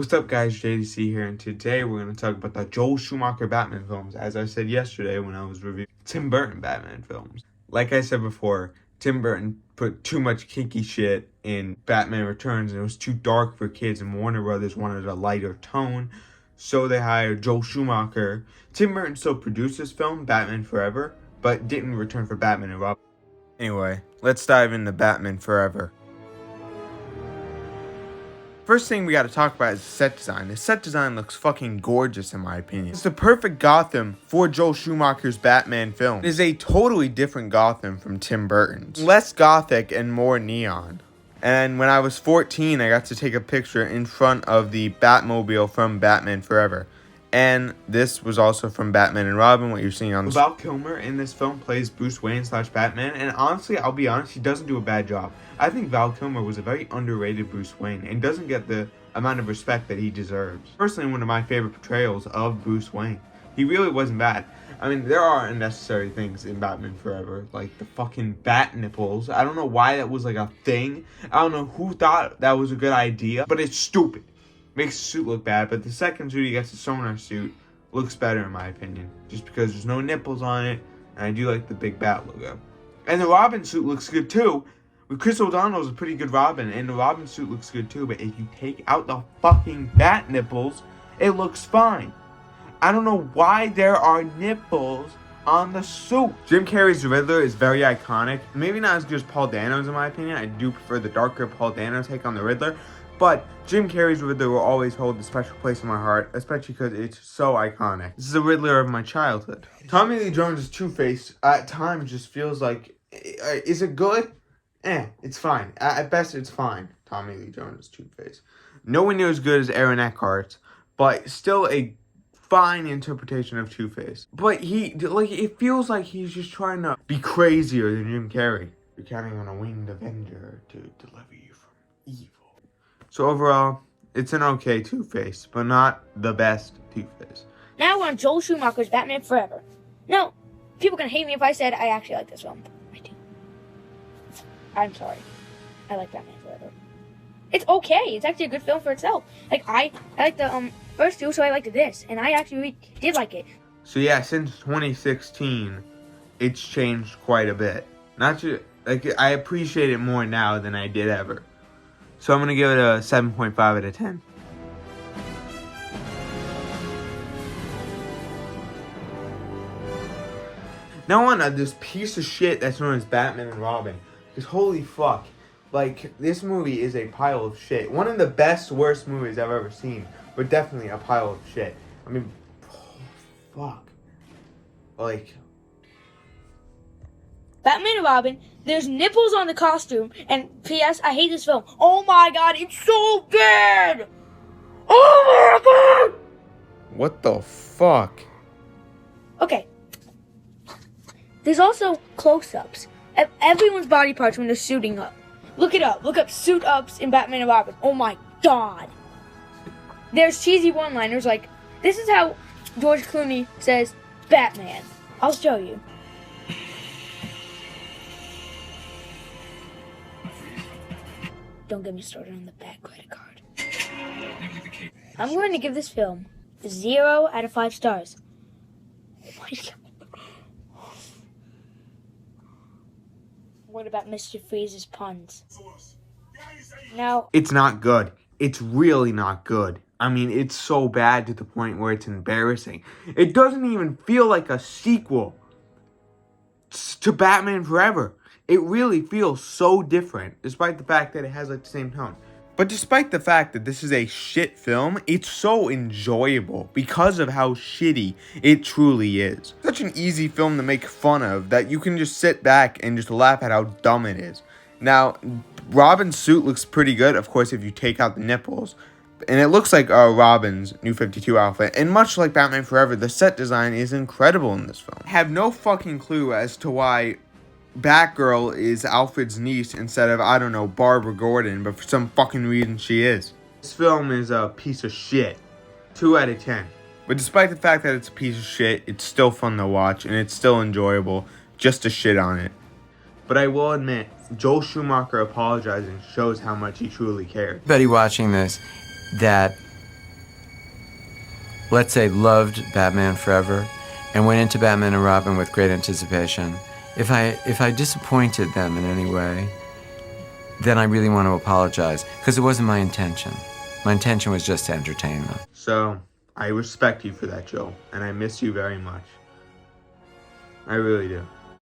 What's up, guys? JDC here, and today we're going to talk about the Joel Schumacher Batman films, as I said yesterday when I was reviewing Tim Burton Batman films. Like I said before, Tim Burton put too much kinky shit in Batman Returns, and it was too dark for kids, and Warner Brothers wanted a lighter tone, so they hired Joel Schumacher. Tim Burton still produced this film, Batman Forever, but didn't return for Batman and Robin. Anyway, let's dive into Batman Forever. First thing we gotta talk about is the set design. The set design looks fucking gorgeous in my opinion. It's the perfect Gotham for Joel Schumacher's Batman film. It is a totally different Gotham from Tim Burton's. Less gothic and more neon. And when I was 14, I got to take a picture in front of the Batmobile from Batman Forever. And this was also from Batman and Robin, what you're seeing on the Val Kilmer in this film plays Bruce Wayne / Batman, and honestly, I'll be honest, he doesn't do a bad job. I think Val Kilmer was a very underrated Bruce Wayne, and doesn't get the amount of respect that he deserves. Personally, one of my favorite portrayals of Bruce Wayne. He really wasn't bad. I mean, there are unnecessary things in Batman Forever, like the fucking bat nipples. I don't know why that was like a thing. I don't know who thought that was a good idea, but it's stupid. Makes the suit look bad, but the second suit he gets, the sonar suit, looks better in my opinion. Just because there's no nipples on it, and I do like the big bat logo. And the Robin suit looks good too. With Chris O'Donnell's a pretty good Robin, and the Robin suit looks good too, but if you take out the fucking bat nipples, it looks fine. I don't know why there are nipples on the suit. Jim Carrey's Riddler is very iconic. Maybe not as good as Paul Dano's in my opinion. I do prefer the darker Paul Dano take on the Riddler. But Jim Carrey's Riddler will always hold a special place in my heart, especially because it's so iconic. This is the Riddler of my childhood. Tommy Lee Jones' Two-Face at times just feels like, is it good? It's fine. At best, it's fine. Tommy Lee Jones' Two-Face. Nowhere near as good as Aaron Eckhart's, but still a fine interpretation of Two-Face. But it feels like he's just trying to be crazier than Jim Carrey. You're counting on a winged Avenger to deliver you from evil. So overall, it's an okay Two-Face, but not the best Two-Face. Now we're on Joel Schumacher's Batman Forever. No, people are going to hate me if I said I actually like this film. I do. I'm sorry. I like Batman Forever. It's okay. It's actually a good film for itself. Like, I like the first two, so I liked this. And I actually really did like it. So yeah, since 2016, it's changed quite a bit. Not just, I appreciate it more now than I did ever. So I'm going to give it a 7.5 out of 10. Now on this piece of shit that's known as Batman and Robin. Because holy fuck. Like, this movie is a pile of shit. One of the best, worst movies I've ever seen. But definitely a pile of shit. I mean, fuck. Like, Batman and Robin, there's nipples on the costume, and P.S. I hate this film. Oh my god, it's so bad! Oh my god! what the fuck? Okay. There's also close-ups of everyone's body parts when they're suiting up. Look it up. Look up suit ups in Batman and Robin. Oh my god. There's cheesy one-liners like, this is how George Clooney says Batman. I'll show you. Don't get me started on the bad credit card. I'm going to give this film 0 out of 5 stars. Oh my god. What about Mr. Freeze's puns? Now, It's not good. It's really not good. I mean, it's so bad to the point where it's embarrassing. It doesn't even feel like a sequel to Batman Forever. It really feels so different, despite the fact that it has like the same tone. But despite the fact that this is a shit film, it's so enjoyable because of how shitty it truly is. Such an easy film to make fun of that you can just sit back and just laugh at how dumb it is. Now, Robin's suit looks pretty good, of course, if you take out the nipples. And it looks like Robin's New 52 outfit. And much like Batman Forever, the set design is incredible in this film. I have no fucking clue as to why Batgirl is Alfred's niece instead of, I don't know, Barbara Gordon, but for some fucking reason she is. This film is a piece of shit. 2 out of 10. But despite the fact that it's a piece of shit, it's still fun to watch, and it's still enjoyable just to shit on it. But I will admit, Joel Schumacher apologizing shows how much he truly cared. Everybody watching this that let's say, loved Batman Forever and went into Batman and Robin with great anticipation, if I disappointed them in any way, then I really want to apologize, because it wasn't my intention. My intention was just to entertain them. So, I respect you for that, Joe, and I miss you very much. I really do.